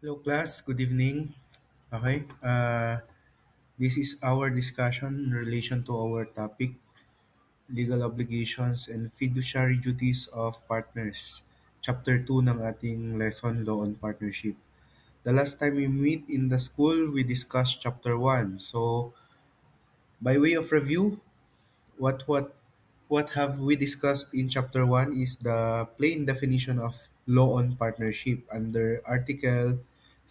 Hello, class. Good evening. Okay. This is our discussion in relation to our topic, legal obligations and fiduciary duties of partners. Chapter 2 ng ating lesson, Law on Partnership. The last time we meet in the school, we discussed Chapter 1. So, by way of review, what what what have we discussed in Chapter 1 is the plain definition of law on partnership under Article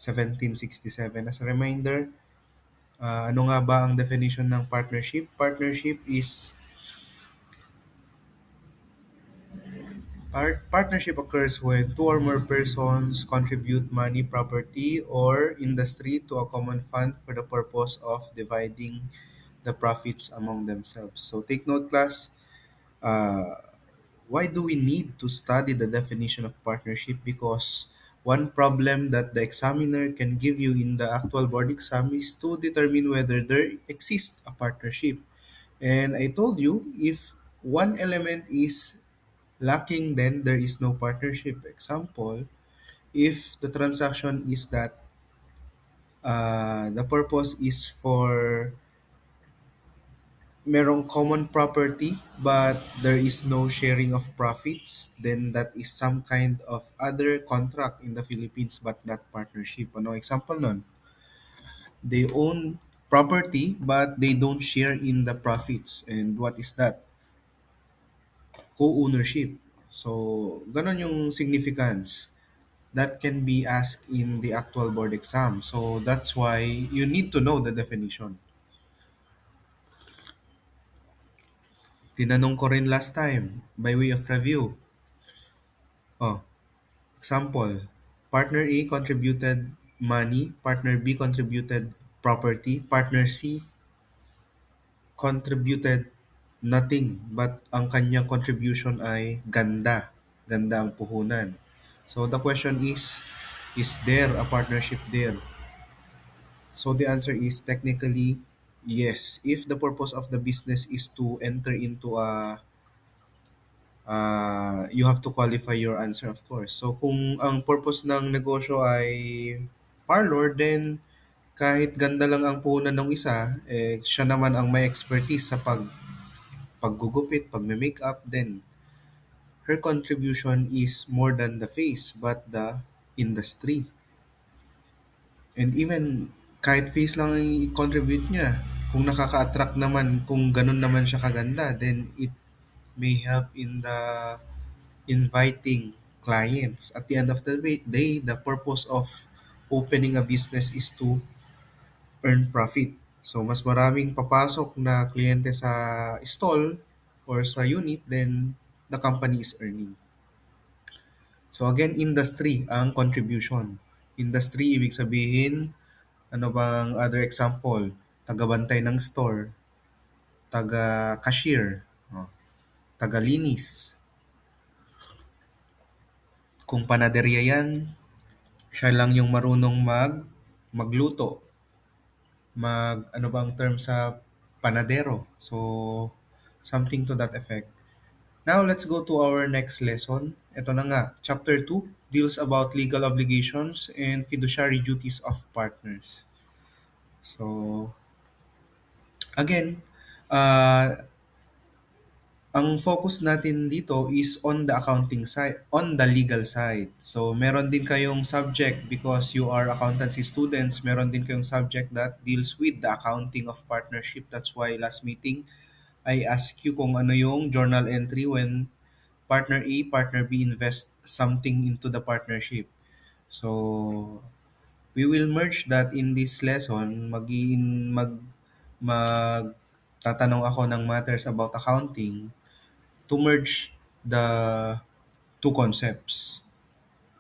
1767. As a reminder, ano nga ba ang definition ng partnership? Partnership is partnership occurs when two or more persons contribute money, property, or industry to a common fund for the purpose of dividing the profits among themselves. So take note, class. Uh, why do we need to study the definition of partnership? Because one problem that the examiner can give you in the actual board exam is to determine whether there exists a partnership. And I told you, if one element is lacking, then there is no partnership. Example, if the transaction is that the purpose is for merong common property but there is no sharing of profits, then that is some kind of other contract in the Philippines but not partnership. Ano example nun? They own property but they don't share in the profits. And what is that? Co-ownership. So, ganon yung significance that can be asked in the actual board exam. So, that's why you need to know the definition. Tinanong ko rin last time, by way of review. Oh, example, partner A contributed money, partner B contributed property, partner C contributed nothing but ang kanyang contribution ay ganda. Ganda ang puhunan. So the question is there a partnership there? So the answer is technically yes. If the purpose of the business is to enter into a you have to qualify your answer, of course. So kung ang purpose ng negosyo ay parlor, then kahit ganda lang ang puhunan ng isa, siya naman ang may expertise sa paggugupit, pagme-makeup, then her contribution is more than the face but the industry. And even kahit face lang ang i-contribute niya, kung nakaka-attract naman, kung ganun naman siya kaganda, then it may help in the inviting clients. At the end of the day, the purpose of opening a business is to earn profit. So, mas maraming papasok na kliyente sa stall or sa unit, then the company is earning. So, again, industry ang contribution. Industry, ibig sabihin, ano bang other example? Taga-bantay ng store, taga-cashier, oh, taga-linis. Kung panaderya yan, siya lang yung marunong magluto. Ano ba ang term sa panadero? So, something to that effect. Now, let's go to our next lesson. Ito na nga, Chapter 2 deals about legal obligations and fiduciary duties of partners. So, again, uh, ang focus natin dito is on the accounting side, on the legal side. So, meron din kayong subject because you are accountancy students, meron din kayong subject that deals with the accounting of partnership. That's why last meeting, I asked you kung ano yung journal entry when partner A, partner B invest something into the partnership. So, we will merge that in this lesson. Mag tatanong ako ng matters about accounting to merge the two concepts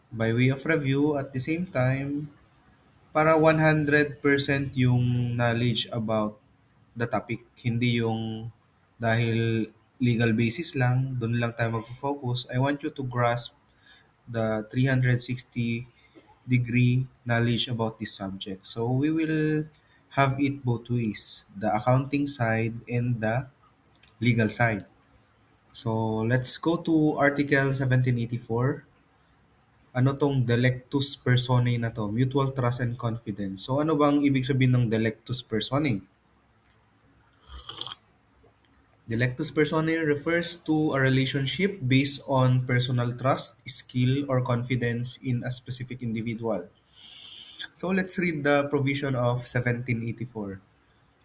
by way of review at the same time para 100% yung knowledge about the topic, hindi yung dahil legal basis lang, doon lang tayo mag-focus. I want you to grasp the 360 degree knowledge about this subject. So we will have it both ways, the accounting side and the legal side. So let's go to Article 1784. ano tong delectus personae na to? Mutual trust and confidence. So ano bang ibig sabihin ng delectus personae? Delectus personae refers to a relationship based on personal trust, skill, or confidence in a specific individual. So let's read the provision of 1784.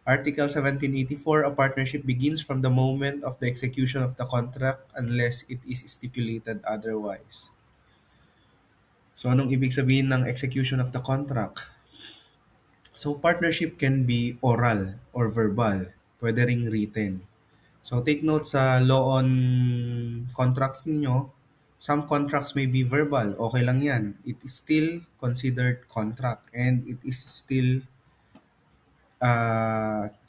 Article 1784, a partnership begins from the moment of the execution of the contract unless it is stipulated otherwise. So anong ibig sabihin ng execution of the contract? So partnership can be oral or verbal, pwede ring written. So take note sa law on contracts ninyo, some contracts may be verbal, okay lang yan. It is still considered contract and it is still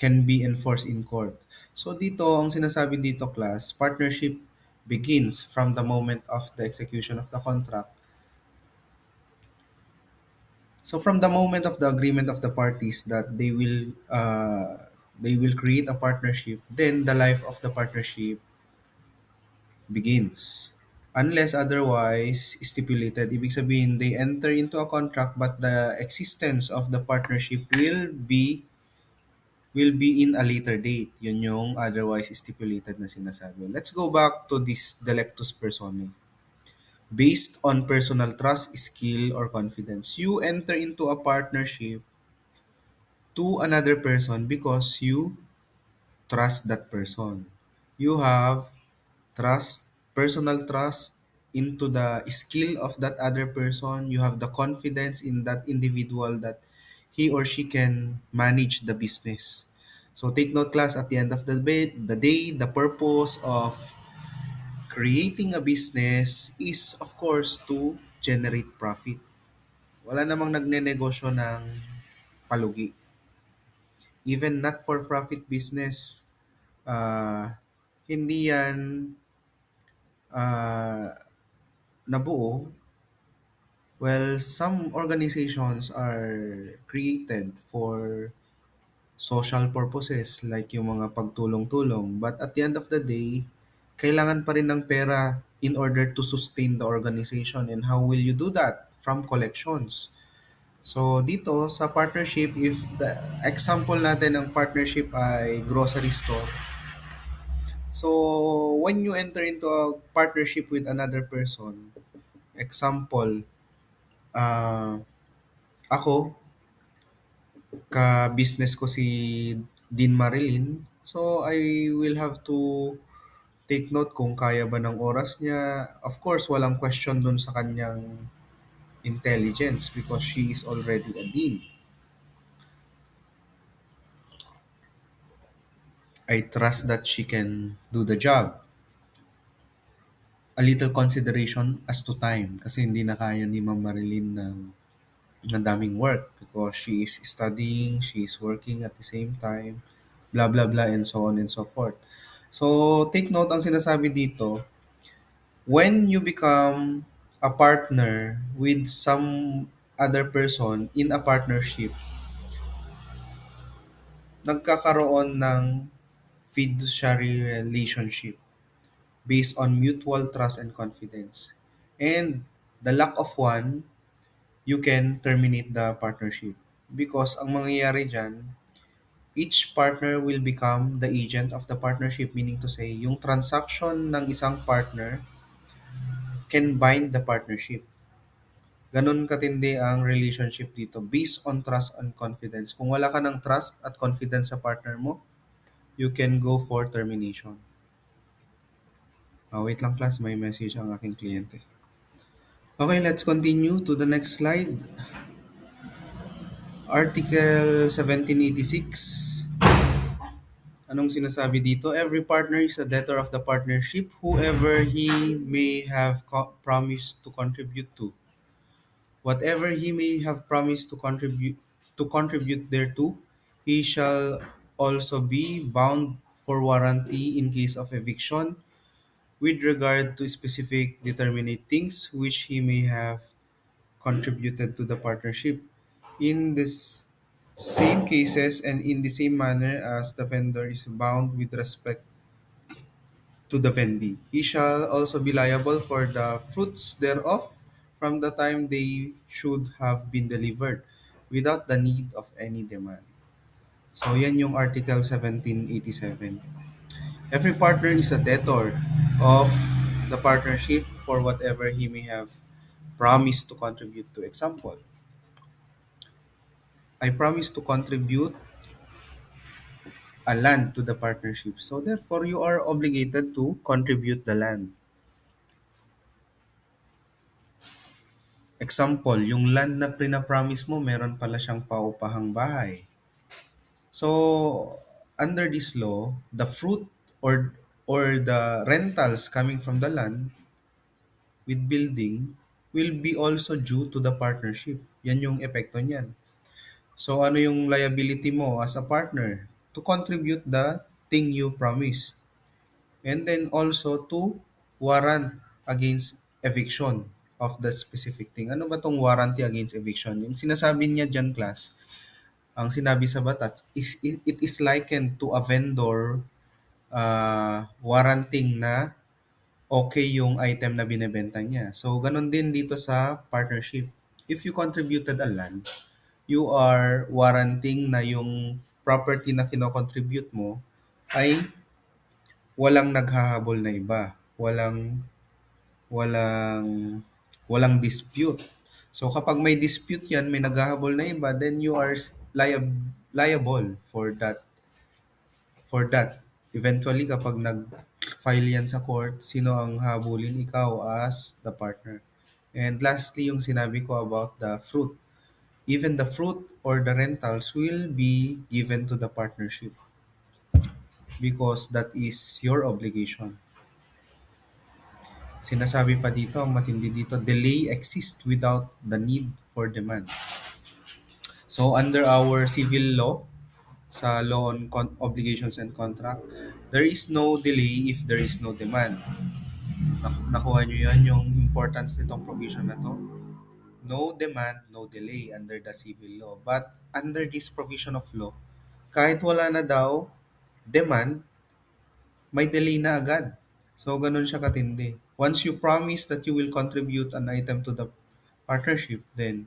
can be enforced in court. So dito, ang sinasabi dito class, partnership begins from the moment of the execution of the contract. So from the moment of the agreement of the parties that they will create a partnership, then the life of the partnership begins. Unless otherwise stipulated, ibig sabihin they enter into a contract but the existence of the partnership will be in a later date. Yun yung otherwise stipulated na sinasabi. Let's go back to this delectus personae. Based on personal trust, skill, or confidence, you enter into a partnership to another person because you trust that person. You have trust, personal trust into the skill of that other person. You have the confidence in that individual that he or she can manage the business. So take note class, at the end of the day, the purpose of creating a business is of course to generate profit. Wala namang nagnenegosyo ng palugi. Even not for profit business, uh, hindi yan uh, nabuo. Well, some organizations are created for social purposes like yung mga pagtulong-tulong. But at the end of the day, kailangan pa rin ng pera in order to sustain the organization. And how will you do that? From collections. So dito sa partnership, if the example natin ng partnership ay grocery store. So when you enter into a partnership with another person, example, ah ako, ka-business ko si Dean Marilyn. So, I will have to take note kung kaya ba ng oras niya. Of course, walang question dun sa kanyang intelligence because she is already a dean. I trust that she can do the job. A little consideration as to time kasi hindi na kaya ni Ma'am Marilyn ng daming work because she is studying, she is working at the same time, blah blah blah and so on and so forth. So take note ang sinasabi dito, when you become a partner with some other person in a partnership, nagkakaroon ng fiduciary relationship based on mutual trust and confidence. And the lack of one, you can terminate the partnership. Because ang mangyayari dyan, each partner will become the agent of the partnership, meaning to say, yung transaction ng isang partner can bind the partnership. Ganun katindi ang relationship dito based on trust and confidence. Kung wala ka ng trust at confidence sa partner mo, you can go for termination. Wait lang class, may message ang aking kliyente. Okay, let's continue to the next slide. Article 1786. Anong sinasabi dito? Every partner is a debtor of the partnership, whoever he may have promised to contribute to. Whatever he may have promised to contribute thereto, he shall also be bound for warranty in case of eviction with regard to specific determinate things which he may have contributed to the partnership in this same cases and in the same manner as the vendor is bound with respect to the vendee. He shall also be liable for the fruits thereof, from the time they should have been delivered without the need of any demand. So yan yung Article 1787. Every partner is a debtor of the partnership for whatever he may have promised to contribute to. Example, I promise to contribute a land to the partnership. So therefore, you are obligated to contribute the land. Example, yung land na pinapromise mo, meron pala siyang paupahang bahay. So, under this law, the fruit or the rentals coming from the land with building will be also due to the partnership. Yan yung epekto niyan. So, ano yung liability mo as a partner? To contribute the thing you promised. And then also to warrant against eviction of the specific thing. Ano ba tong warranty against eviction? Yung sinasabi niya dyan, class, ang sinabi sa batas is it is likened to a vendor warranting na okay yung item na binebenta niya. So, ganun din dito sa partnership. If you contributed a land, you are warranting na yung property na kinocontribute mo ay walang naghahabol na iba. Walang walang dispute. So kapag may dispute 'yan, may naghahabol na iba, then you are liable for that. Eventually kapag nag-file 'yan sa court, sino ang habulin? Ikaw as the partner. And lastly, yung sinabi ko about the fruit. Even the fruit or the rentals will be given to the partnership because that is your obligation. Sinasabi pa dito, ang matindi dito, delay exists without the need for demand. So under our civil law, sa law on obligations and contract, there is no delay if there is no demand. Nakuha nyo yan yung importance nitong provision na to. No demand, no delay under the civil law. But under this provision of law, kahit wala na daw demand, may delay na agad. So, ganun siya katindi. Once you promise that you will contribute an item to the partnership, then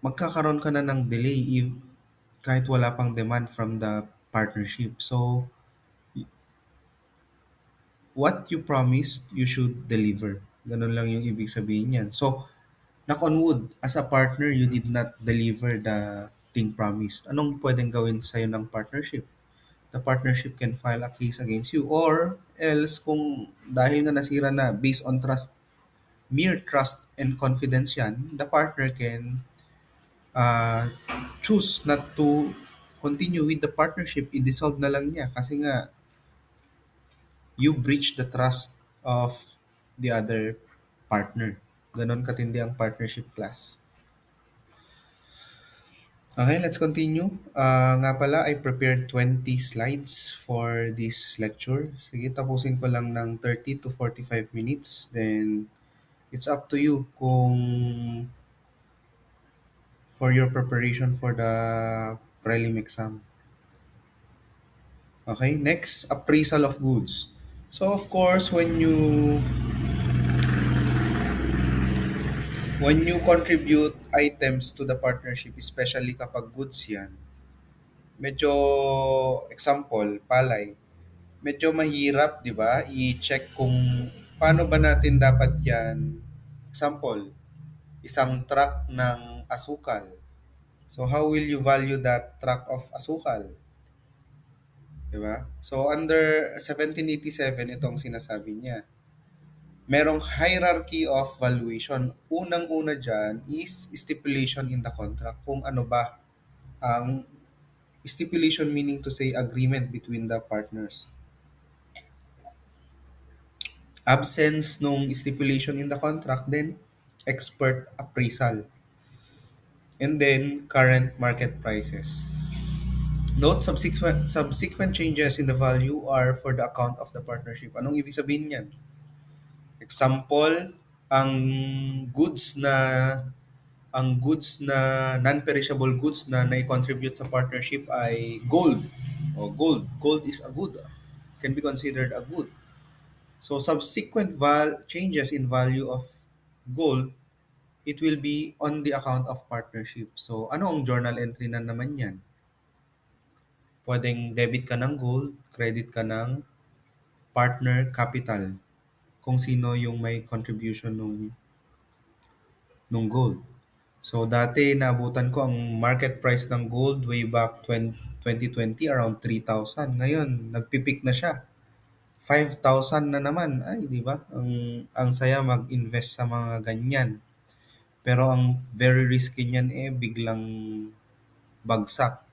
magkakaroon ka na ng delay if, kahit wala pang demand from the partnership. So, what you promised, you should deliver. Ganun lang yung ibig sabihin niyan. So, knock on wood, as a partner, you did not deliver the thing promised. Anong pwedeng gawin sa'yo ng partnership? The partnership can file a case against you, or else kung dahil nga nasira na based on trust, mere trust and confidence yan, the partner can uh, choose not to continue with the partnership. I-dissolve na lang niya kasi nga you breach the trust of the other partner. Ganon katindi ang partnership class. Okay, let's continue. Nga pala, I prepared 20 slides for this lecture. Sige, tapusin ko lang ng 30 to 45 minutes. Then, it's up to you kung for your preparation for the prelim exam. Okay, next, appraisal of goods. So, of course, when you contribute items to the partnership, especially kapag goods yan, medyo, example, palay, medyo mahirap, 'di ba? I-check kung paano ba natin dapat 'yan. Example, isang truck ng asukal. So how will you value that truck of asukal, 'di ba? So under 1787 itong sinasabi niya. Merong hierarchy of valuation. Unang-una diyan is stipulation in the contract. Kung ano ba ang stipulation, meaning to say agreement between the partners. Absence nung stipulation in the contract, then expert appraisal, and then current market prices. Note, subsequent changes in the value are for the account of the partnership. Anong ibig sabihin niyan? Example, ang goods na non-perishable goods na nai-contribute sa partnership ay gold. O gold is a good. Can be considered a good. So subsequent changes in value of gold, it will be on the account of partnership. So ano ang journal entry na naman yan? Pwedeng debit ka ng gold, credit ka ng partner capital kung sino yung may contribution nung gold. So dati naabutan ko ang market price ng gold way back 2020 around 3,000. Ngayon, nagpipik na siya. 5,000 na naman. Ay, di ba? Ang saya mag-invest sa mga ganyan. Pero ang very risky niyan biglang bagsak.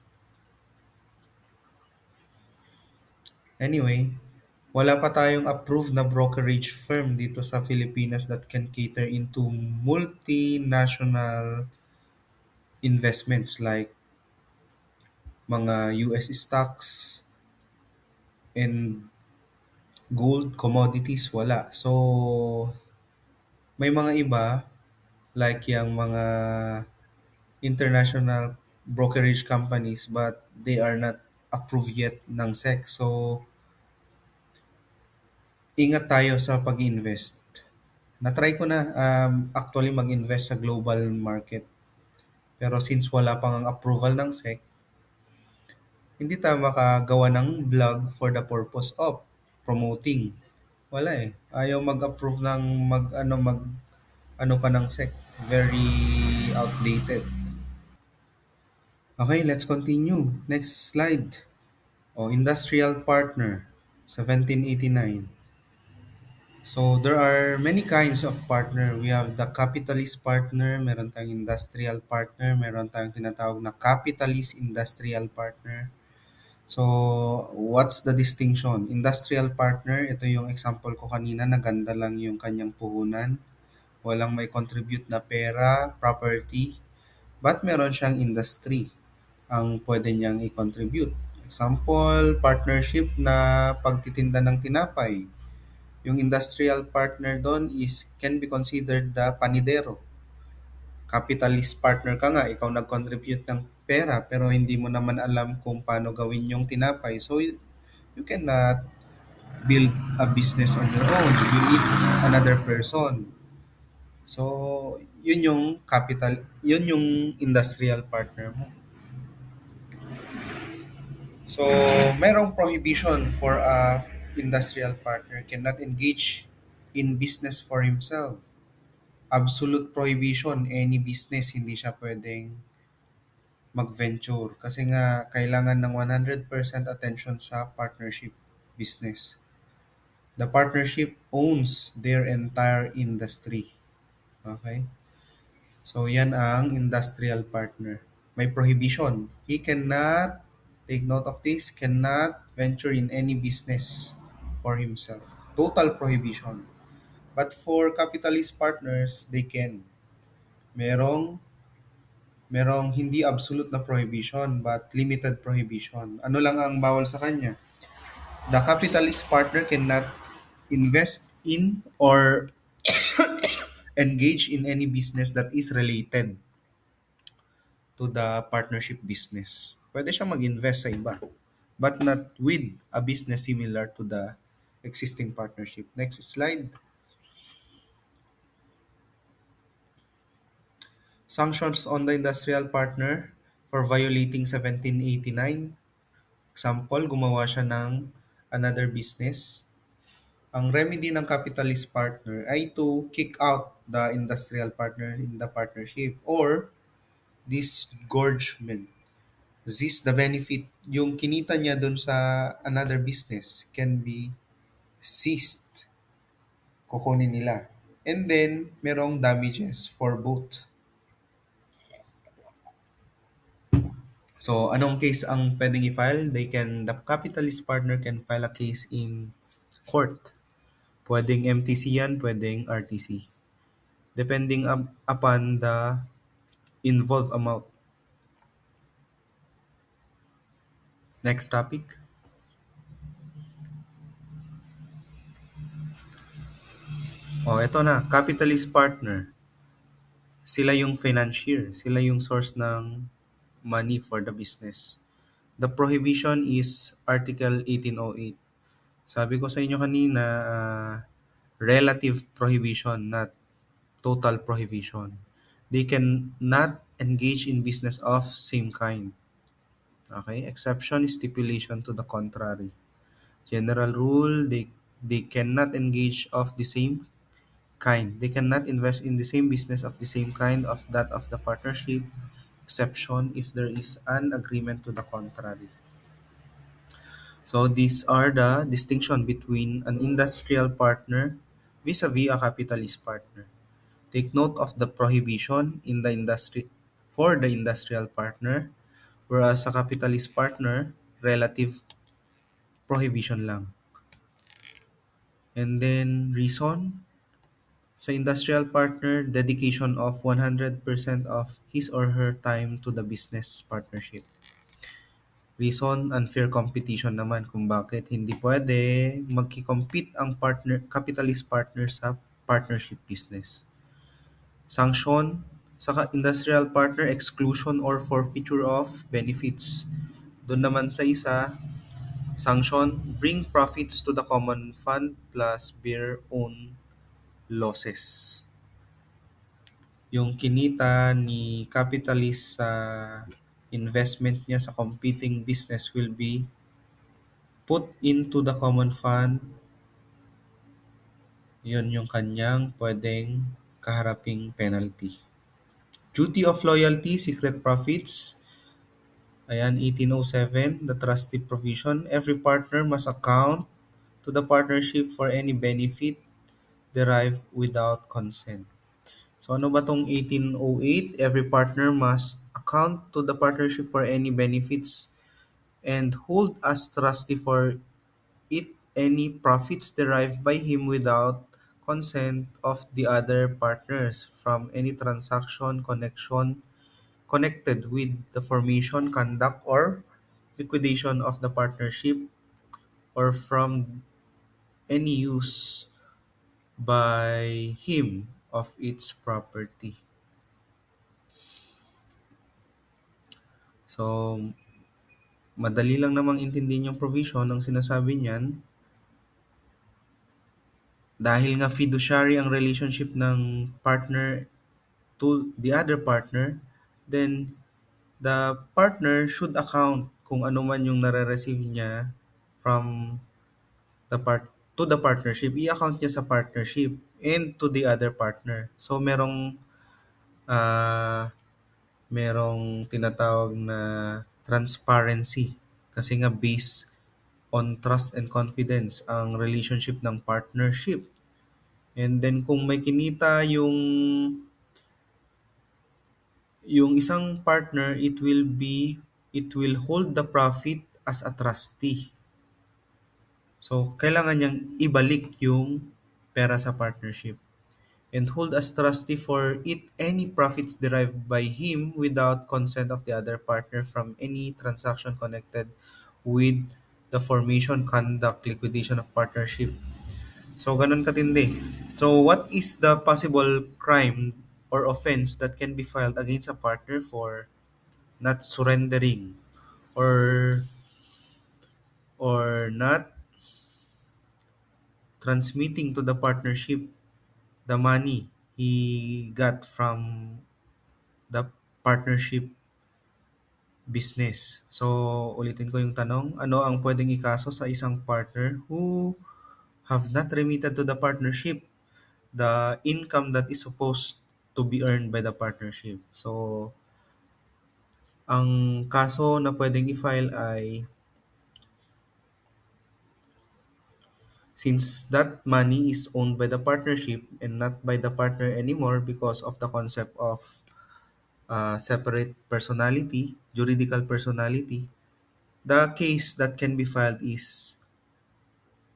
Anyway, wala pa tayong approved na brokerage firm dito sa Pilipinas that can cater into multinational investments like mga US stocks and gold commodities, wala. So, may mga iba like yung mga international brokerage companies but they are not approved yet ng SEC. So, ingat tayo sa pag-invest. Na-try ko na actually mag-invest sa global market. Pero since wala pang ang approval ng SEC, hindi tayo makagawa ng vlog for the purpose of promoting. Wala eh. Ayaw mag-approve ng ano pa ng SEC. Very outdated. Okay, let's continue. Next slide. Industrial partner, 1789. So there are many kinds of partner. We have the capitalist partner, meron tayong industrial partner, meron tayong tinatawag na capitalist industrial partner. So what's the distinction? Industrial partner, ito yung example ko kanina, naganda lang yung kanyang puhunan. Walang may contribute na pera, property, but meron siyang industry ang pwede niyang i-contribute. Example, partnership na pagtitinda ng tinapay. Yung industrial partner doon is can be considered the panidero. Capitalist partner ka nga, ikaw nag-contribute ng pera pero hindi mo naman alam kung paano gawin yung tinapay. So you cannot build a business on your own. You need another person. So yun yung industrial partner mo. So, merong prohibition for a industrial partner cannot engage in business for himself. Absolute prohibition, any business, hindi siya pwedeng mag-venture. Kasi nga, kailangan ng 100% attention sa partnership business. The partnership owns their entire industry. Okay? So, yan ang industrial partner. May prohibition. He cannot, take note of this, cannot venture in any business for himself. Total prohibition. But for capitalist partners, they can. Merong, merong hindi absolute na prohibition but limited prohibition. Ano lang ang bawal sa kanya? The capitalist partner cannot invest in or engage in any business that is related to the partnership business. Pwede siyang mag-invest sa iba, but not with a business similar to the existing partnership. Next slide. Sanctions on the industrial partner for violating 1789. Example, gumawa siya ng another business. Ang remedy ng capitalist partner ay to kick out the industrial partner in the partnership or disgorgement. This the benefit, yung kinita niya dun sa another business can be seized, kukunin nila. And then, merong damages for both. So, anong case ang pwedeng i-file? The capitalist partner can file a case in court. Pwedeng MTC yan, pwedeng RTC. Depending upon the involved amount. Next topic. Ito na. Capitalist partner. Sila yung financier. Sila yung source ng money for the business. The prohibition is Article 1808. Sabi ko sa inyo kanina, relative prohibition, not total prohibition. They can not engage in business of same kind. Okay? Exception is stipulation to the contrary. General rule, they cannot engage of the same kind. They cannot invest in the same business of the same kind of that of the partnership. Exception if there is an agreement to the contrary. So these are the distinction between an industrial partner vis-a-vis a capitalist partner. Take note of the prohibition in the industry for the industrial partner, whereas a capitalist partner, relative prohibition lang. And then reason, sa industrial partner, dedication of 100% of his or her time to the business partnership. Reason, unfair competition naman kung bakit hindi pwede magki-compete ang capitalist partner sa partnership business. Sanction, sa industrial partner, exclusion or forfeiture of benefits. Doon naman sa isa, sanction, bring profits to the common fund plus bear own losses. Yung kinita ni capitalist sa investment niya sa competing business will be put into the common fund. Yun yung kanyang pwedeng kaharaping penalty. Duty of loyalty, secret profits. Ayan, 1807, the trustee provision. Every partner must account to the partnership for any benefit derived without consent. So ano ba tong 1808? Every partner must account to the partnership for any benefits and hold as trustee for it any profits derived by him without consent of the other partners from any transaction connected with the formation, conduct, or liquidation of the partnership or from any use by him of its property. So, madali lang namang intindihin yung provision ng sinasabi niyan dahil nga fiduciary ang relationship ng partner to the other partner, then the partner should account kung ano man yung nare-receive niya from the to the partnership, i-account niya sa partnership and to the other partner. So ah, merong tinatawag na transparency kasi nga based on trust and confidence ang relationship ng partnership. And then kung may kinita yung isang partner, it will hold the profit as a trustee. So kailangan niyang ibalik yung pera sa partnership and hold as trustee for it any profits derived by him without consent of the other partner from any transaction connected with the formation, conduct, liquidation of partnership. So, ganun katindi. So, what is the possible crime or offense that can be filed against a partner for not surrendering or not transmitting to the partnership the money he got from the partnership business. So, ulitin ko yung tanong, ano ang pwedeng ikaso sa isang partner who have not remitted to the partnership the income that is supposed to be earned by the partnership? So, ang kaso na pwedeng i-file ay since that money is owned by the partnership and not by the partner anymore because of the concept of separate personality, juridical personality, the case that can be filed is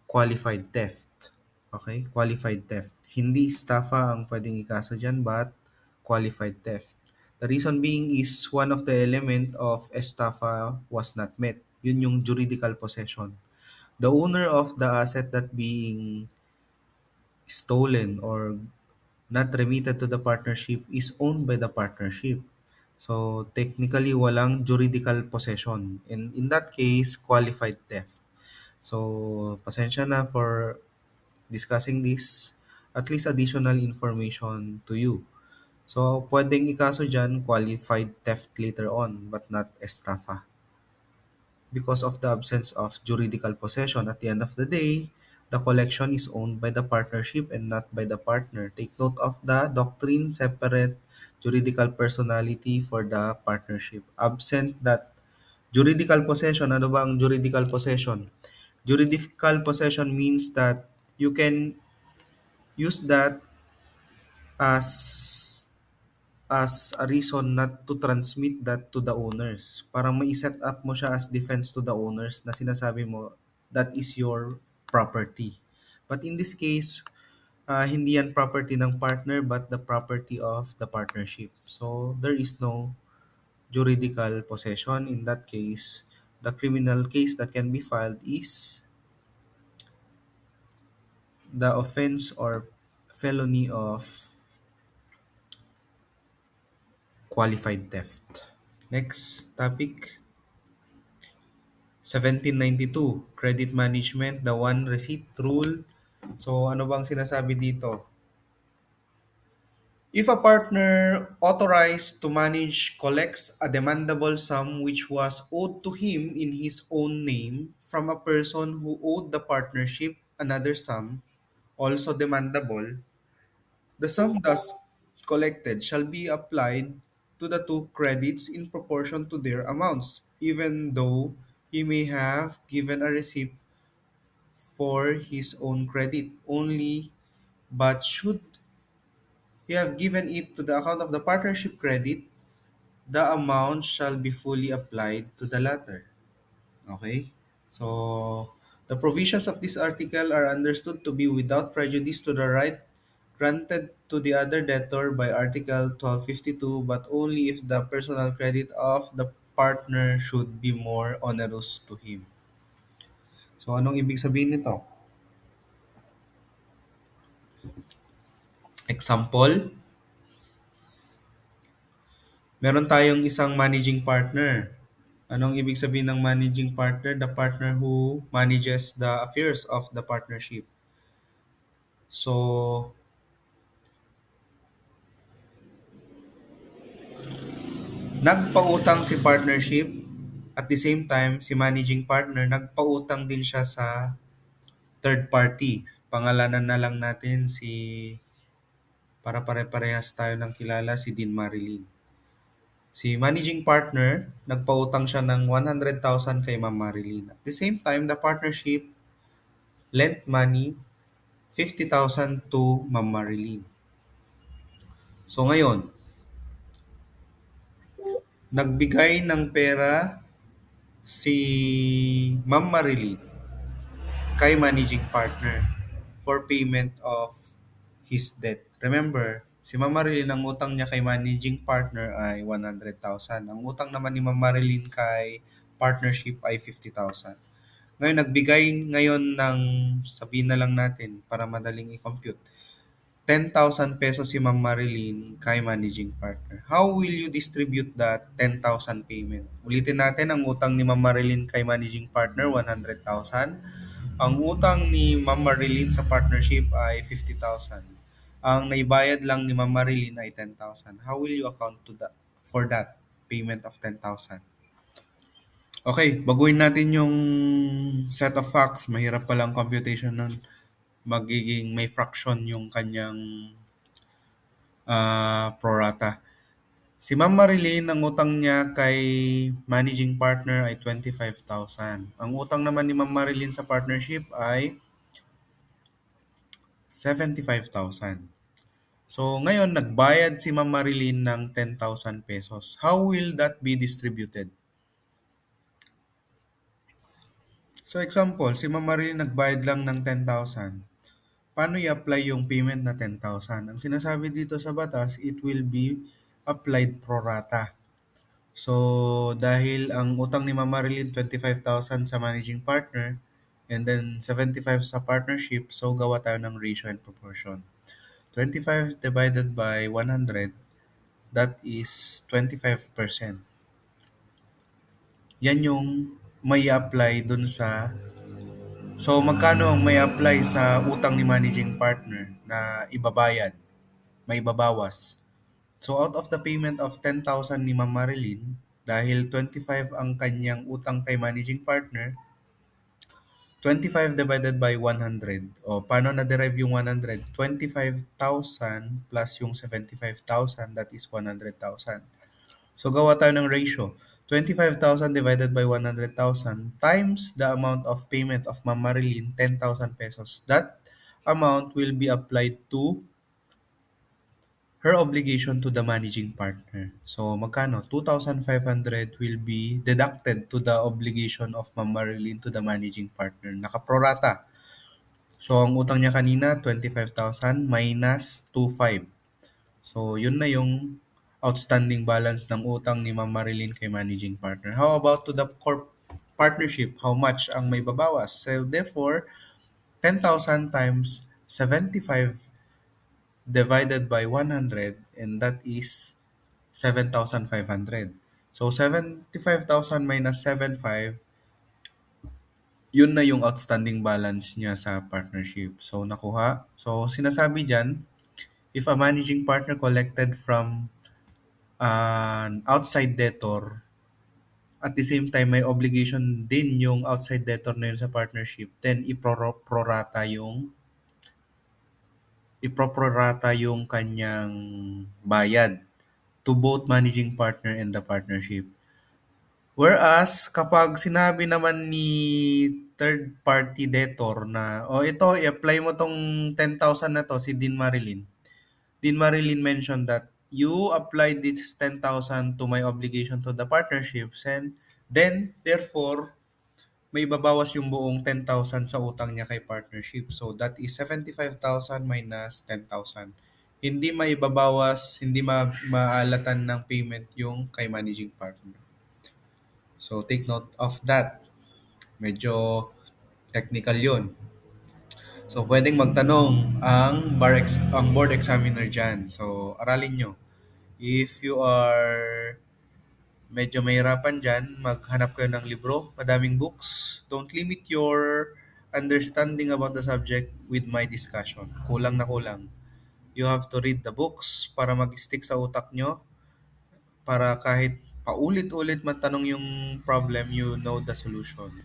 qualified theft. Okay? Qualified theft. Hindi estafa ang pwedeng ikaso dyan, but qualified theft. The reason being is one of the element of estafa was not met. Yun yung juridical possession. The owner of the asset that being stolen or not remitted to the partnership is owned by the partnership. So, technically, walang juridical possession. And in that case, qualified theft. So, pasensya na for discussing this, at least additional information to you. So, pwedeng ikaso dyan, qualified theft later on, but not estafa. Because of the absence of juridical possession, at the end of the day, the collection is owned by the partnership and not by the partner. Take note of the doctrine, separate juridical personality for the partnership. Absent that juridical possession, ano ba ang juridical possession? Juridical possession means that you can use that as a reason not to transmit that to the owners. Parang may set up mo siya as defense to the owners na sinasabi mo that is your property. But in this case, hindi yan property ng partner but the property of the partnership. So there is no juridical possession. In that case, the criminal case that can be filed is the offense or felony of qualified theft. Next topic, 1792, credit management, the one receipt rule. So ano bang sinasabi dito? If a partner authorized to manage collects a demandable sum which was owed to him in his own name from a person who owed the partnership another sum, also demandable, the sum thus collected shall be applied to the two credits in proportion to their amounts, even though he may have given a receipt for his own credit only, but should he have given it to the account of the partnership credit, the amount shall be fully applied to the latter. Okay? So, the provisions of this article are understood to be without prejudice to the right granted to the other debtor by Article 1252, but only if the personal credit of the partner should be more onerous to him. So, anong ibig sabihin nito? Example, meron tayong isang managing partner. Anong ibig sabihin ng managing partner? The partner who manages the affairs of the partnership. So, nagpautang si partnership at the same time si managing partner nagpautang din siya sa third party. Pangalanan na lang natin si para pare-parehas tayo ng kilala si Dean Marilyn. Si managing partner, nagpautang siya ng 100,000 kay Ma'am Marilyn. At the same time, the partnership lent money 50,000 to Ma'am Marilyn. So ngayon, nagbigay ng pera si Ma'am Marilyn kay managing partner for payment of his debt. Remember, si Ma'am Marilyn, ang utang niya kay managing partner ay 100,000. Ang utang naman ni Ma'am Marilyn kay partnership ay 50,000. Ngayon, nagbigay ngayon ng, sabihin na lang natin para madaling i-compute, 10,000 pesos si Ma'am Marilyn kay managing partner. How will you distribute that 10,000 payment? Ulitin natin, ang utang ni Ma'am Marilyn kay managing partner, 100,000. Ang utang ni Ma'am Marilyn sa partnership ay 50,000. Ang naibayad lang ni Ma'am Marilyn ay 10,000. How will you account to that for that payment of 10,000? Okay, baguhin natin yung set of facts. Mahirap palang computation nun. Magiging may fraction yung kanyang prorata. Si Ma'am Marilyn, ang utang niya kay managing partner ay 25,000. Ang utang naman ni Ma'am Marilyn sa partnership ay 75,000. So, ngayon, nagbayad si Ma'am Marilyn ng 10,000 pesos. How will that be distributed? So, example, si Ma'am Marilyn nagbayad lang ng 10,000. Paano i-apply yung payment na 10,000? Ang sinasabi dito sa batas, it will be applied pro rata. So, dahil ang utang ni Ma'am Marilyn 25,000 sa managing partner and then 75 sa partnership, so gawa tayo ng ratio and proportion. 25 divided by 100, that is 25%. Yan yung may apply dun sa So, magkano ang may apply sa utang ni managing partner na ibabayad, may babawas? So, out of the payment of 10,000 ni Ma'am Marilyn, dahil 25 ang kanyang utang kay managing partner, 25 divided by 100. O, paano na-derive yung 100? 25,000 plus yung 75,000, that is 100,000. So, gawa tayo ng ratio. 25,000 divided by 100,000 times the amount of payment of Ma'am Marilyn, 10,000 pesos. That amount will be applied to her obligation to the managing partner. So, magkano? 2,500 will be deducted to the obligation of Ma'am Marilyn to the managing partner. Nakaprorata. So, ang utang niya kanina, 25,000 minus 25. So, yun na yung outstanding balance ng utang ni Ma'am Marilyn kay managing partner. How about to the partnership? How much ang may babawas? So, therefore, 10,000 times 75 divided by 100, and that is 7,500. So, 75,000 minus 75, yun na yung outstanding balance niya sa partnership. So, nakuha. So, sinasabi dyan, if a managing partner collected from an outside debtor, at the same time may obligation din yung outside debtor na yun sa partnership, then iproprorata yung kanyang bayad to both managing partner and the partnership. Whereas, kapag sinabi naman ni third party debtor na, oh ito, i-apply mo tong 10,000 na to, si Dean Marilyn. Dean Marilyn mentioned that you applied this 10,000 to my obligation to the partnerships, and then, therefore, may babawas yung buong 10,000 sa utang niya kay partnership. So, that is 75,000 minus 10,000. Hindi maibabawas, hindi maalatan ng payment yung kay managing partner. So, take note of that. Medyo technical yun. So, pwedeng magtanong ang board examiner dyan. So, aralin nyo. If you are medyo mahirapan dyan, maghanap kayo ng libro, madaming books. Don't limit your understanding about the subject with my discussion. Kulang na kulang. You have to read the books para mag-stick sa utak nyo, para kahit paulit-ulit matanong yung problem, you know the solution.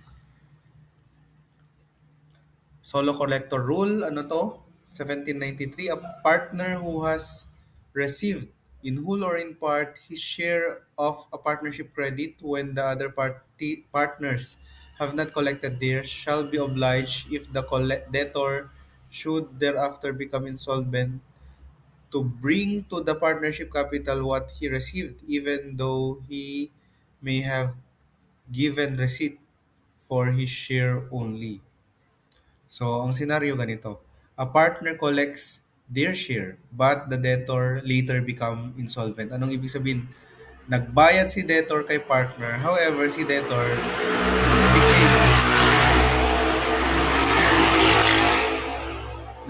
Solo collector rule, ano to? 1793, a partner who has received in whole or in part his share of a partnership credit when the other partners have not collected theirs shall be obliged, if the debtor should thereafter become insolvent, to bring to the partnership capital what he received, even though he may have given receipt for his share only. So, ang senaryo ganito. A partner collects their share, but the debtor later become insolvent. Anong ibig sabihin? Nagbayad si debtor kay partner, however, si debtor became,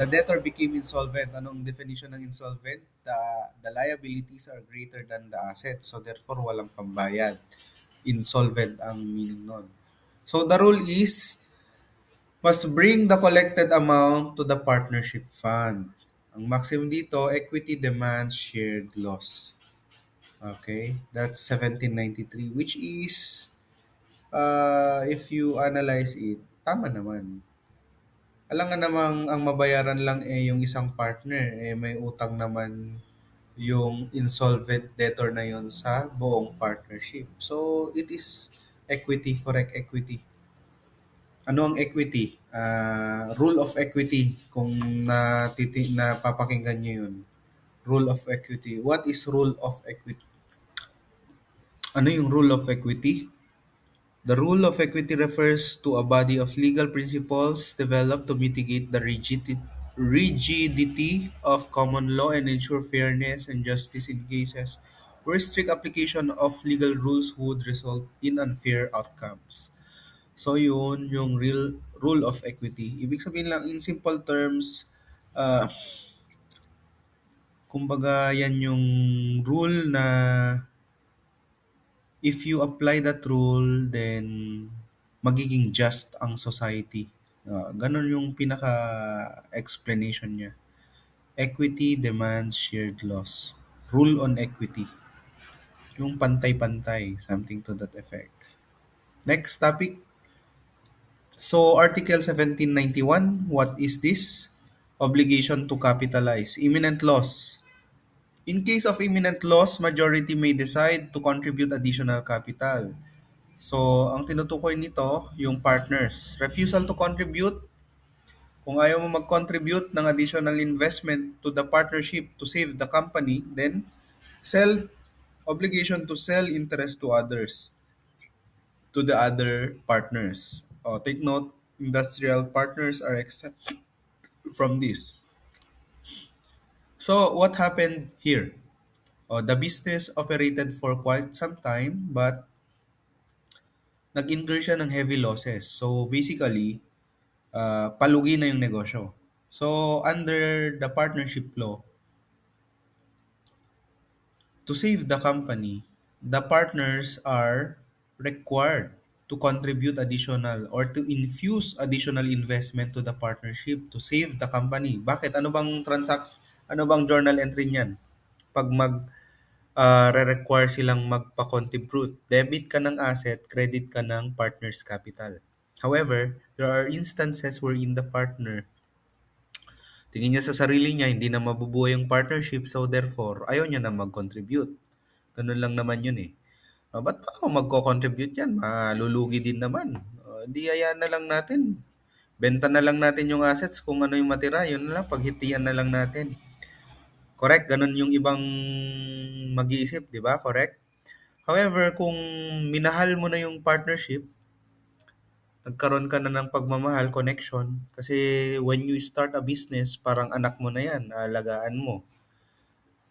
the debtor became insolvent. Anong definition ng insolvent? The liabilities are greater than the assets, so therefore walang pambayad. Insolvent ang meaning nun. So, the rule is, must bring the collected amount to the partnership fund. Ang maximum dito, equity demands shared loss. Okay, that's 1793, which is, if you analyze it, tama naman. Alam nga namang ang mabayaran lang yung isang partner, may utang naman yung insolvent debtor na yun sa buong partnership. So, it is equity, correct equity. Ano ang equity? Rule of equity, kung napapakinggan nyo yun. Rule of equity. What is rule of equity? Ano yung rule of equity? The rule of equity refers to a body of legal principles developed to mitigate the rigidity of common law and ensure fairness and justice in cases where strict application of legal rules would result in unfair outcomes. So yun yung real rule of equity. Ibig sabihin lang in simple terms, uh, kumbaga yan yung rule na if you apply that rule, then magiging just ang society. Ganun yung pinaka-explanation niya. Equity demands shared loss. Rule on equity. Yung pantay-pantay, something to that effect. Next topic. So, Article 1791, what is this? Obligation to capitalize. Imminent loss. In case of imminent loss, majority may decide to contribute additional capital. So, ang tinutukoy nito, yung partners. Refusal to contribute, kung ayaw mo mag-contribute ng additional investment to the partnership to save the company, then sell obligation to sell interest to others, to the other partners. Take note, industrial partners are exempt from this. So, what happened here? The business operated for quite some time but nag-incur siya ng heavy losses. So, basically, palugi na yung negosyo. So, under the partnership law, to save the company, the partners are required to contribute additional or to infuse additional investment to the partnership to save the company. Bakit? Ano bang journal entry niyan? Pag re-require silang magpa-contribute, debit ka ng asset, credit ka ng partner's capital. However, there are instances wherein the partner tingin niya sa sarili niya, hindi na mabubuhay yung partnership, so therefore, ayaw niya na mag-contribute. Ganun lang naman yun eh. Ba't pa ako magko-contribute yan? Malulugi din naman. Di hayaan na lang natin. Benta na lang natin yung assets kung ano yung matira. Yun na lang, paghitian na lang natin. Correct? Ganun yung ibang mag-iisip, di ba? Correct? However, kung minahal mo na yung partnership, nagkaroon ka na ng pagmamahal, connection, kasi when you start a business, parang anak mo na yan, aalagaan mo,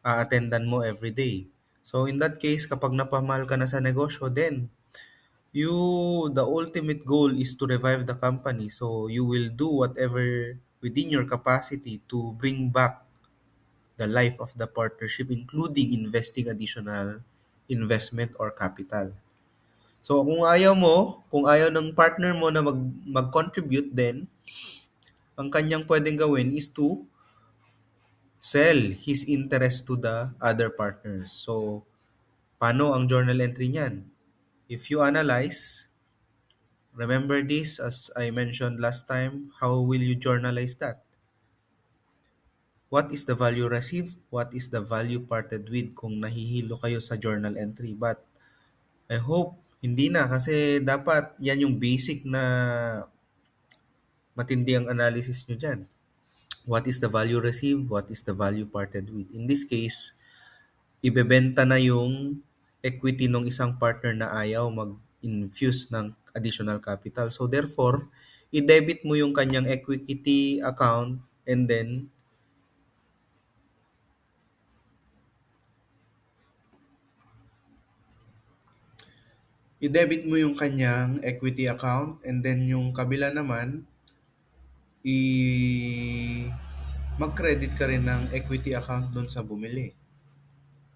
a-attendan mo every day. So in that case, kapag napamahal ka na sa negosyo, then you, the ultimate goal is to revive the company. So you will do whatever within your capacity to bring back the life of the partnership, including investing additional investment or capital. So kung ayaw ng partner mo na mag-contribute, then ang kanyang pwedeng gawin is to sell his interest to the other partners. So, paano ang journal entry niyan? If you analyze, remember this as I mentioned last time, how will you journalize that? What is the value received? What is the value parted with kung nahihilo kayo sa journal entry? But I hope hindi na kasi dapat yan yung basic na matindi ang analysis nyo dyan. What is the value received? What is the value parted with? In this case, ibebenta na yung equity ng isang partner na ayaw mag-infuse ng additional capital. So therefore, i-debit mo yung kanyang equity account and then i-debit mo yung kanyang equity account and then yung kabila naman mag-credit ka rin ng equity account doon sa bumili.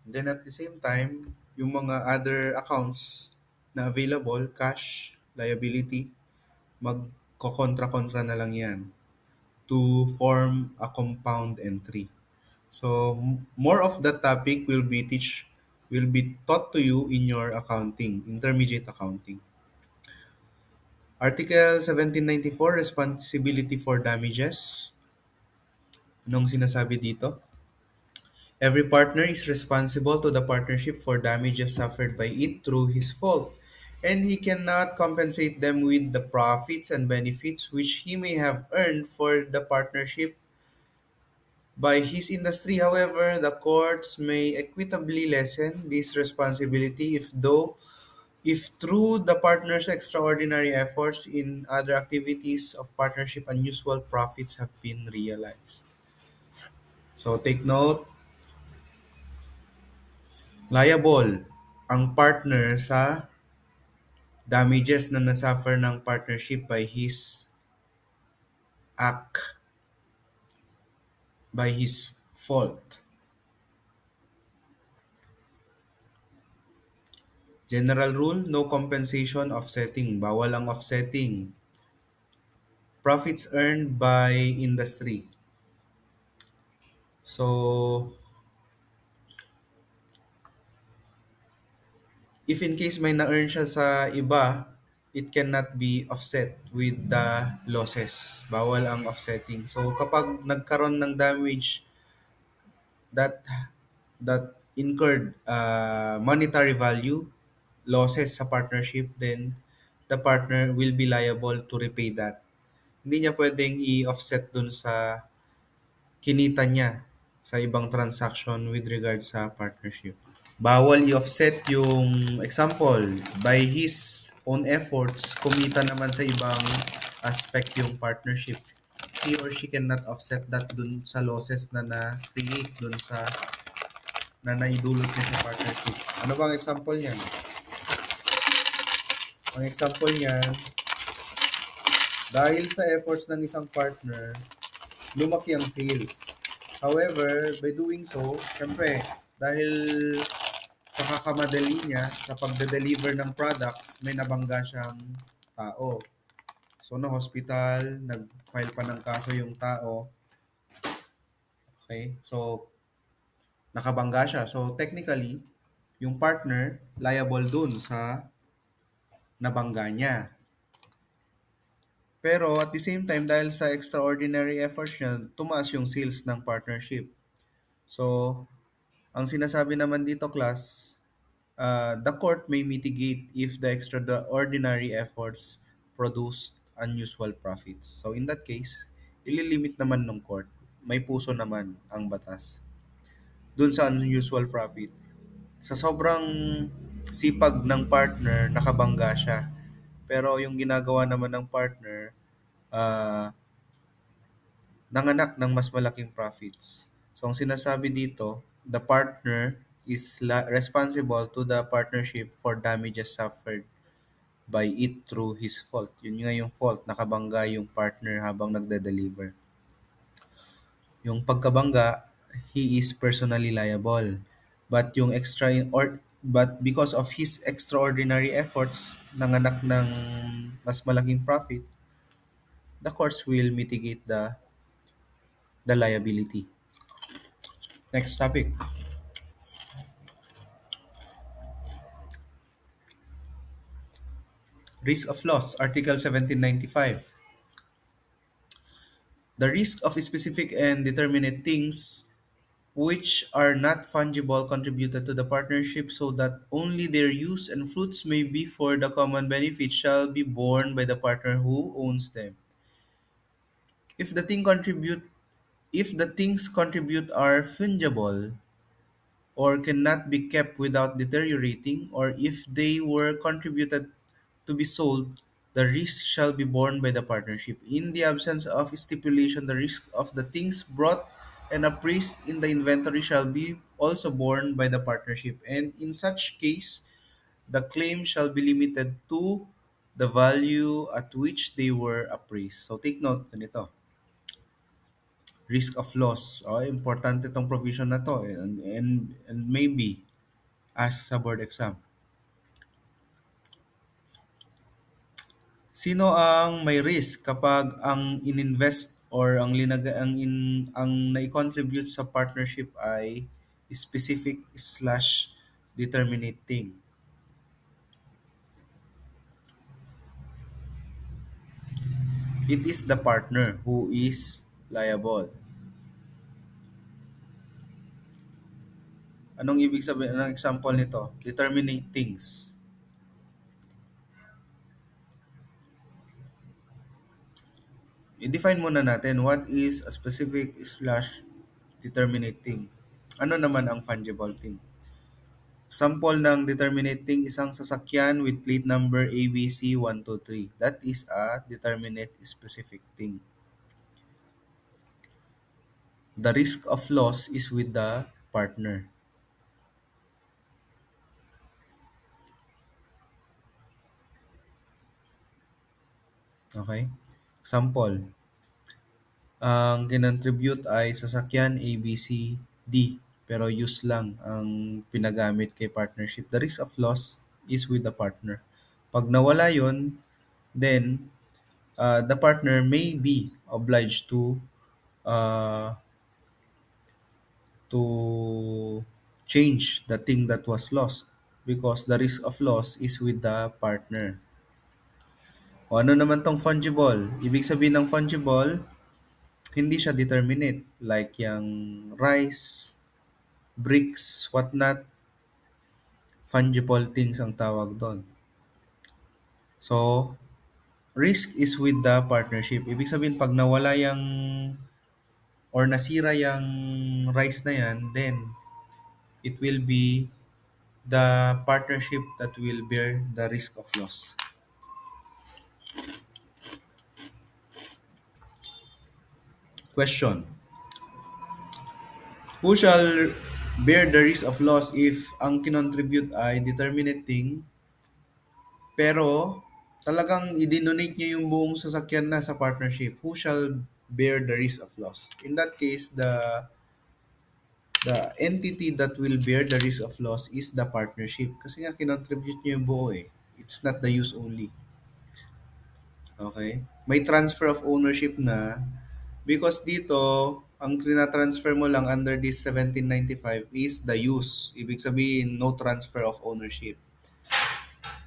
Then at the same time, yung mga other accounts na available, cash, liability, magko-kontra-kontra na lang yan to form a compound entry. So more of that topic will be taught to you in your accounting, intermediate accounting. Article 1794, responsibility for damages. Anong sinasabi dito? Every partner is responsible to the partnership for damages suffered by it through his fault, and he cannot compensate them with the profits and benefits which he may have earned for the partnership by his industry. However, the courts may equitably lessen this responsibility if through the partner's extraordinary efforts in other activities of partnership unusual profits have been realized. So take note, liable ang partner sa damages na nasuffer ng partnership by his act, by his fault. General rule, no compensation offsetting. Bawal ang offsetting. Profits earned by industry. So, if in case may na-earn siya sa iba, it cannot be offset with the losses. Bawal ang offsetting. So, kapag nagkaroon ng damage that incurred monetary value, losses sa partnership, then the partner will be liable to repay that. Hindi niya pwedeng i-offset dun sa kinita niya sa ibang transaction with regard sa partnership. Bawal i-offset yung example, by his own efforts, kumita naman sa ibang aspect yung partnership. He or she cannot offset that dun sa losses na na-create dun sa na naidulot niya sa partnership. Ano bang example niyan? Ang example niyan, dahil sa efforts ng isang partner, lumaki ang sales. However, by doing so, syempre, dahil sa kakamadali niya sa pagde-deliver ng products, may nabangga siyang tao. So, na hospital, nag-file pa ng kaso yung tao. Okay? So, nakabangga siya. So, technically, yung partner, liable dun sa nabangga niya. Pero at the same time, dahil sa extraordinary efforts niya, tumaas yung sales ng partnership. So, ang sinasabi naman dito, class, the court may mitigate if the extraordinary efforts produced unusual profits. So in that case, ililimit naman ng court. May puso naman ang batas dun sa unusual profit. Sa sobrang sipag ng partner, nakabangga siya. Pero yung ginagawa naman ng partner, uh, nanganak ng mas malaking profits. So ang sinasabi dito, the partner is responsible to the partnership for damages suffered by it through his fault. Yun nga yung fault, nakabangga yung partner habang nagde-deliver. Yung pagkabangga, he is personally liable. But yung but because of his extraordinary efforts, nanganak ng mas malaking profit, the courts will mitigate the liability. Next topic. Risk of loss, Article 1795. The risk of specific and determinate things which are not fungible contributed to the partnership so that only their use and fruits may be for the common benefit shall be borne by the partner who owns them. If the things contribute are fungible or cannot be kept without deteriorating, or if they were contributed to be sold, the risk shall be borne by the partnership. In the absence of stipulation, the risk of the things brought and appraised in the inventory shall be also borne by the partnership. And in such case, the claim shall be limited to the value at which they were appraised. So take note nito. Risk of loss. Oh, importante tong provision na to. And maybe as sa board exam. Sino ang may risk kapag ang ininvest or ang ang nai-contribute sa partnership ay specific slash determinate thing? It is the partner who is liable. Anong ibig sabihin? Anong example nito? Determinate things. I-define muna natin what is a specific slash determinate thing. Ano naman ang fungible thing? Sample ng determinate thing, isang sasakyan with plate number ABC123. That is a determinate specific thing. The risk of loss is with the partner. Okay? Sample. Ang kinontribute ay sasakyan ABCD pero use lang ang pinagamit kay partnership. The risk of loss is with the partner. Pag nawala yon, then the partner may be obliged uh, to change the thing that was lost because the risk of loss is with the partner. O ano naman tong fungible? Ibig sabihin ng fungible, hindi siya determinate. Like yung rice, bricks, whatnot, fungible things ang tawag doon. So, risk is with the partnership. Ibig sabihin, pag nawala yung or nasira yung rice na yan, then it will be the partnership that will bear the risk of loss. Question. Who shall bear the risk of loss if ang kinontribute ay determinating pero talagang i-donate niya yung buong sasakyan na sa partnership? Who shall bear the risk of loss? In that case, the entity that will bear the risk of loss is the partnership. Kasi nga kinontribute niya yung buo eh. It's not the use only. Okay? May transfer of ownership na because dito, ang trina-transfer mo lang under this 1795 is the use. Ibig sabihin, no transfer of ownership.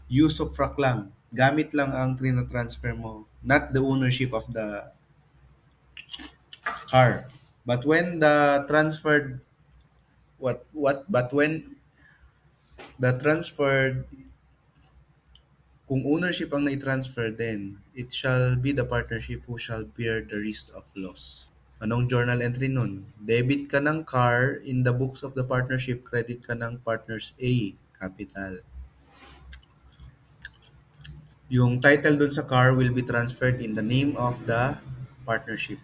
Use of frac lang. Gamit lang ang trina-transfer mo. Not the ownership of the car. But when the transferred, but when the transferred, kung ownership ang na-transfer, then it shall be the partnership who shall bear the risk of loss. Anong journal entry nun? Debit ka ng car in the books of the partnership, credit ka ng partners A, capital. Yung title dun sa car will be transferred in the name of the partnership.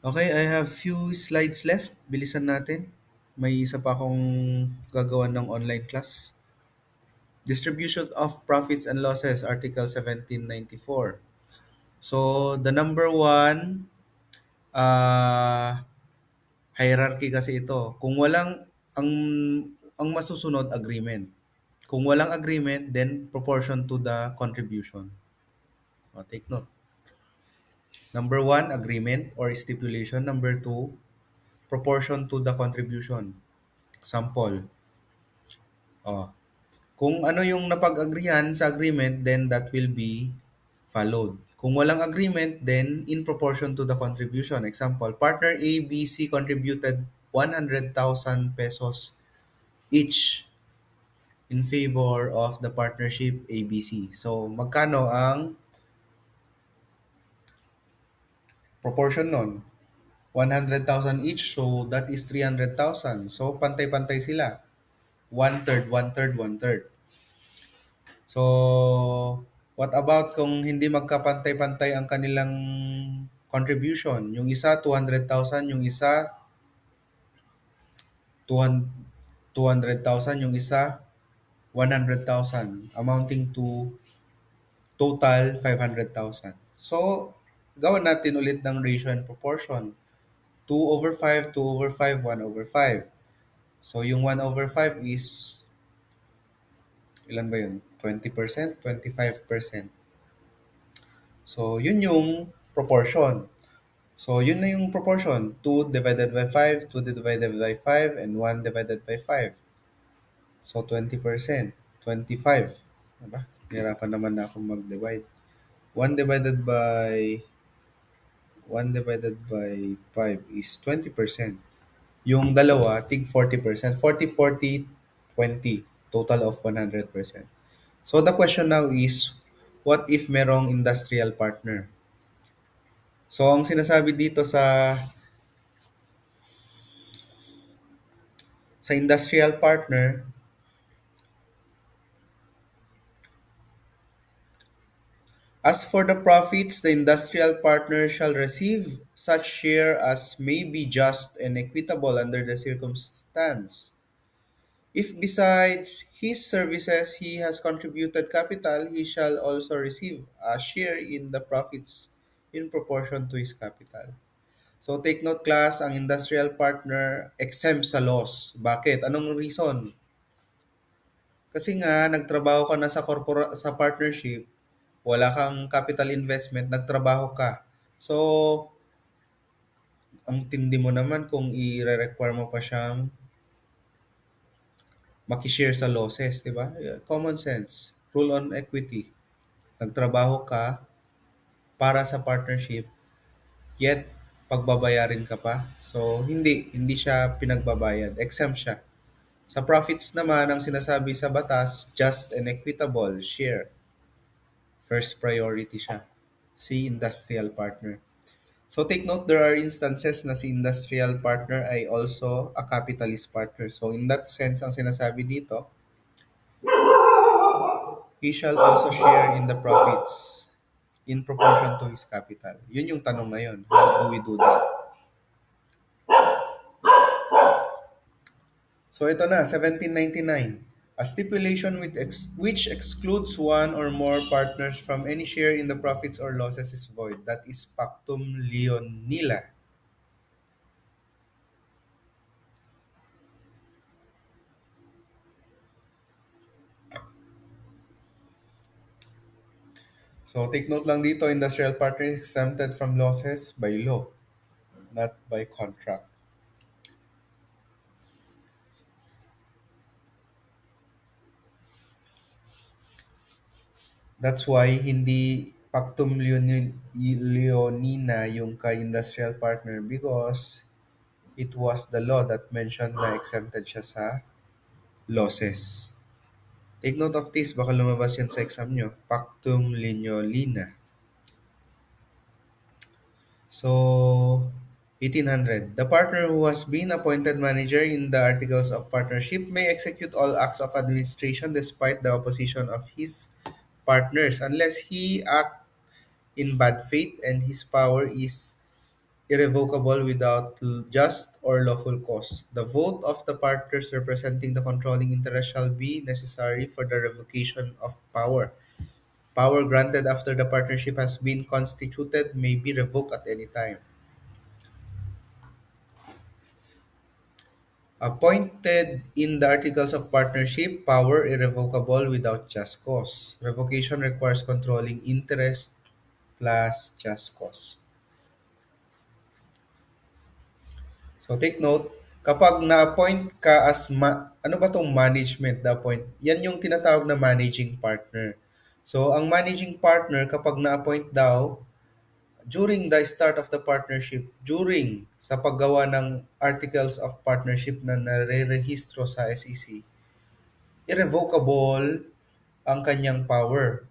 Okay, I have few slides left. Bilisan natin. May isa pa akong gagawa ng online class. Distribution of profits and losses, Article 1794. So, the number one, hierarchy kasi ito. Kung walang, ang masusunod, agreement. Kung walang agreement, then proportion to the contribution. O, take note. Number one, agreement or stipulation. Number two, proportion to the contribution. Example, oh, kung ano yung napag-agreehan sa agreement, then that will be followed. Kung walang agreement, then in proportion to the contribution. Example, partner A, B, C contributed 100,000 pesos each in favor of the partnership ABC. So, magkano ang proportion nun? 100,000 each, so that is 300,000. So, pantay-pantay sila. One-third, one-third, one-third. So, what about kung hindi magkapantay-pantay ang kanilang contribution? Yung isa, 200,000, yung isa, 200,000, yung isa, 100,000, amounting to total 500,000. So, gawan natin ulit ng ratio and proportion. 2/5, 2/5, 1/5. So, yung 1/5 is, ilan ba yun? 20%, 25%. So, yun yung proportion. So, yun na yung proportion. 2 divided by 5, 2 divided by 5, and 1 divided by 5. So, 20%. 25. Diba? Hirapan naman na akong mag-divide. 1 divided by 1 divided by 5 is 20%. Yung dalawa, tig 40%. 40, 40, 20. Total of 100%. So, the question now is, what if merong industrial partner? So, ang sinasabi dito sa industrial partner, as for the profits, the industrial partner shall receive such share as may be just and equitable under the circumstance. If besides his services he has contributed capital, he shall also receive a share in the profits in proportion to his capital. So take note class, ang industrial partner exempt sa loss. Bakit? Anong reason? Kasi nga, nagtrabaho ka na sa partnership, wala kang capital investment, nagtrabaho ka. So, ang tindi mo naman kung i-require mo pa siyang makishare sa losses, di ba? Yeah, common sense. Rule on equity. Nagtrabaho ka para sa partnership, yet pagbabayarin ka pa. So, hindi siya pinagbabayad. Exempt siya. Sa profits naman, ang sinasabi sa batas, just and equitable share. First priority siya. Si industrial partner. So take note, there are instances na si industrial partner ay also a capitalist partner. So in that sense, ang sinasabi dito, he shall also share in the profits in proportion to his capital. Yun yung tanong ngayon. How do we do that? So ito na, 1799. A stipulation which excludes one or more partners from any share in the profits or losses is void. That is Pactum Leonila. So take note lang dito, industrial partner is exempted from losses by law, not by contract. That's why hindi Leonina yung ka-industrial partner because it was the law that mentioned na exempted siya sa losses. Take note of this, baka lumabas yan sa exam nyo. Pactum Leonina. So, 1800. The partner who has been appointed manager in the Articles of Partnership may execute all acts of administration despite the opposition of his partners unless he act in bad faith and his power is irrevocable without just or lawful cause. The vote of the partners representing the controlling interest shall be necessary for the revocation of power. Power granted after the partnership has been constituted may be revoked at any time. Appointed in the Articles of Partnership, power irrevocable without just cause. Revocation requires controlling interest plus just cause. So take note, kapag na-appoint ka as ano ba tong management na appoint? Yan yung tinatawag na managing partner. So ang managing partner kapag na-appoint daw during the start of the partnership, during sa paggawa ng articles of partnership na nare-rehistro sa SEC, irrevocable ang kanyang power.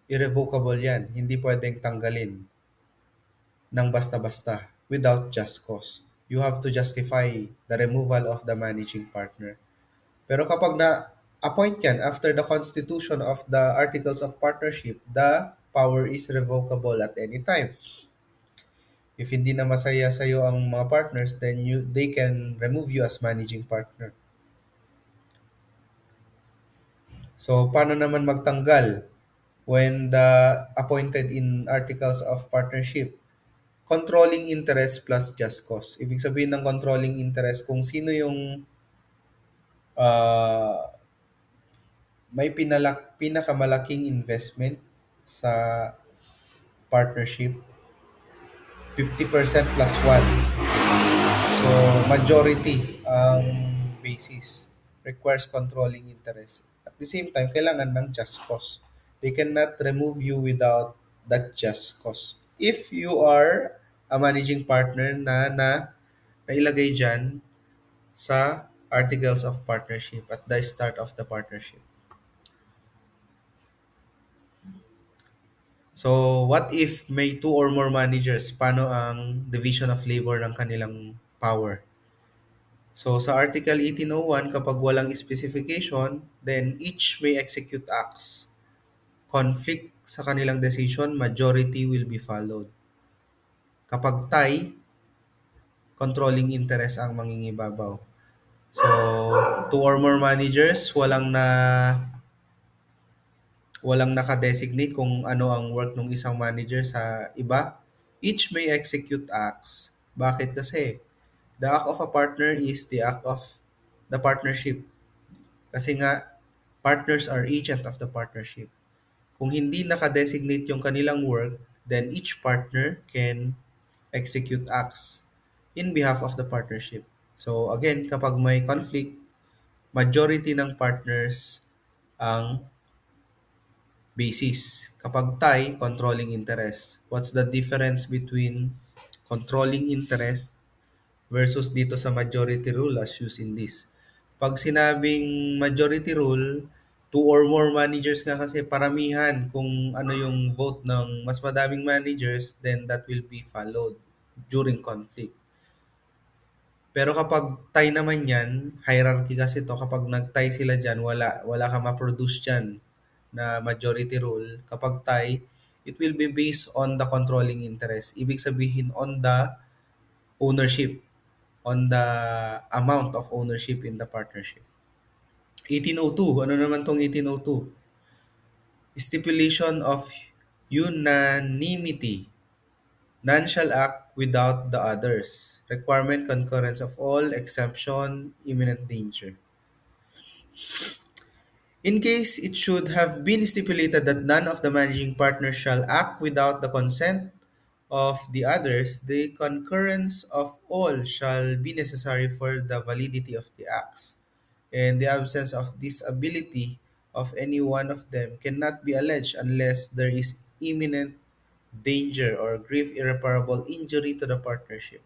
Irrevocable yan. Hindi pwedeng tanggalin ng basta-basta without just cause. You have to justify the removal of the managing partner. Pero kapag na-appoint yan after the constitution of the Articles of Partnership, the power is revocable at any time. If hindi na masaya sa'yo ang mga partners, then they can remove you as managing partner. So, paano naman magtanggal when the appointed in Articles of Partnership? Controlling interest plus just cause. Ibig sabihin ng controlling interest kung sino yung ah, may pinakamalaking investment sa partnership, 50% plus 1. So, majority ang basis requires controlling interest. At the same time, kailangan ng just cause. They cannot remove you without that just cause. If you are a managing partner na nailagay dyan sa Articles of Partnership at the start of the partnership. So, what if may two or more managers? Paano ang division of labor ng kanilang power? So, sa Article 1801, kapag walang specification, then each may execute acts. Conflict sa kanilang decision, majority will be followed. Kapag tie, controlling interest ang mangingibabaw. So, two or more managers, walang naka-designate kung ano ang work ng isang manager sa iba. Each may execute acts. Bakit? Kasi the act of a partner is the act of the partnership. Kasi nga, Partners are agent of the partnership. Kung hindi naka-designate yung kanilang work, then each partner can execute acts in behalf of the partnership. So again, kapag may conflict, majority ng partners ang basis. Kapag tie, controlling interest. What's the difference between controlling interest versus dito sa majority rule as used in this? Pag sinabing majority rule, two or more managers nga kasi paramihan kung ano yung vote ng mas madaming managers, then that will be followed during conflict. Pero kapag tie naman yan, hierarchy kasi to, kapag nag-tie sila dyan, wala ka ma-produce dyan na majority rule. Kapag tie, it will be based on the controlling interest. Ibig sabihin on the ownership, on the amount of ownership in the partnership. 1802, ano naman tong 1802? Stipulation of unanimity. None shall act without the others. Requirement concurrence of all, exemption, imminent danger. In case it should have been stipulated that none of the managing partners shall act without the consent of the others, the concurrence of all shall be necessary for the validity of the acts, and the absence of this ability of any one of them cannot be alleged unless there is imminent danger or grave irreparable injury to the partnership.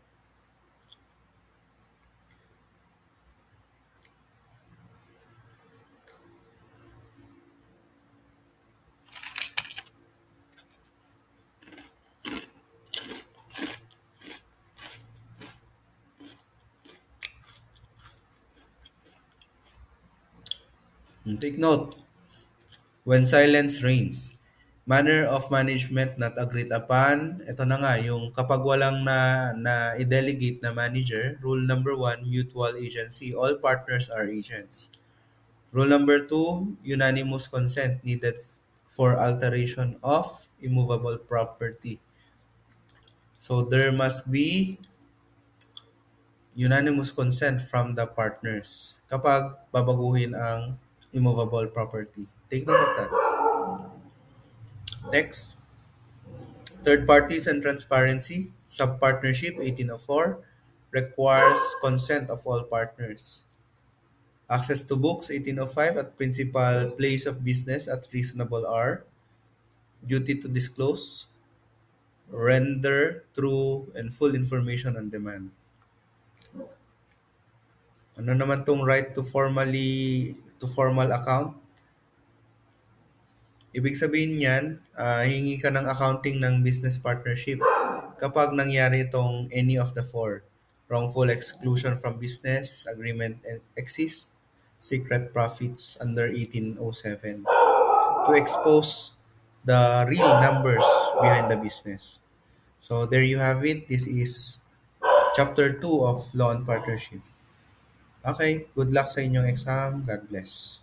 Take note, when silence reigns, manner of management not agreed upon. Ito na nga, yung kapag walang na i-delegate na manager, rule number one, mutual agency. All partners are agents. Rule number two, unanimous consent needed for alteration of immovable property. So there must be unanimous consent from the partners kapag babaguhin ang immovable property. Take note of that. Next, third parties and transparency. Sub-partnership 1804 requires consent of all partners. Access to books 1805 at principal place of business at reasonable hour. Duty to disclose. Render true and full information on demand. Ano naman tong right to formal account? Ibig sabihin niyan, hingi ka ng accounting ng business partnership kapag nangyari itong any of the four. Wrongful exclusion from business, agreement exists, secret profits under 1807. To expose the real numbers behind the business. So there you have it. This is chapter 2 of Law and Partnership. Okay, good luck sa inyong exam. God bless.